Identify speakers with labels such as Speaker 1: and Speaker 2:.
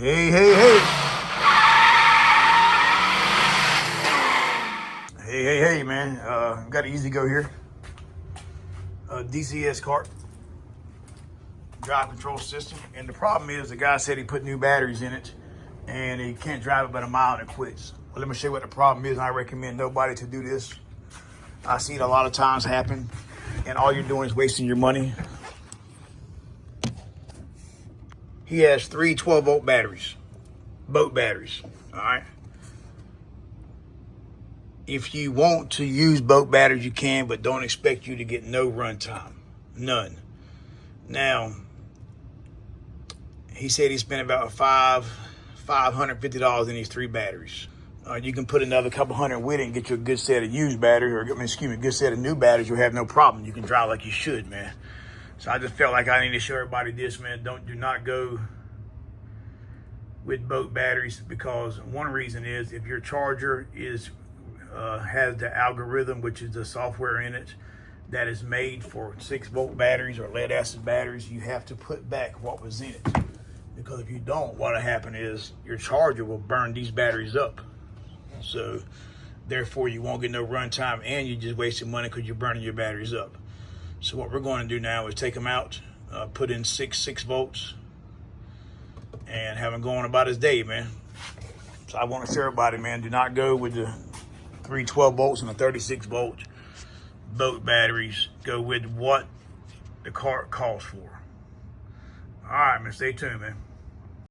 Speaker 1: Hey, hey, hey. Hey, man. Got an Ezgo here. DCS cart. Drive control system. And the problem is the guy said he put new batteries in it and he can't drive it but a mile and it quits. Well, let me show you what the problem is. I recommend nobody to do this. I see it a lot of times happen and all you're doing is wasting your money. He has three 12-volt batteries, boat batteries, all right? If you want to use boat batteries, you can, but don't expect you to get no run time, none. Now, he said he spent about $550 in these three batteries. You can put another couple hundred with it and get you a good set of used batteries, or a good set of new batteries. You'll have no problem. You can drive like you should, man. So I just felt like I need to show everybody this, man. Do not go with boat batteries, because one reason is if your charger has the algorithm, which is the software in it that is made for 6-volt batteries or lead acid batteries, you have to put back what was in it. Because if you don't, what'll happen is your charger will burn these batteries up. So therefore you won't get no run time and you're just wasting money because you're burning your batteries up. So what we're going to do now is take them out, put in six volts, and have him going about his day, man. So I want to show everybody, man, do not go with the 12 volts and the 36 volt boat batteries. Go with what the cart calls for. All right, man, stay tuned, man.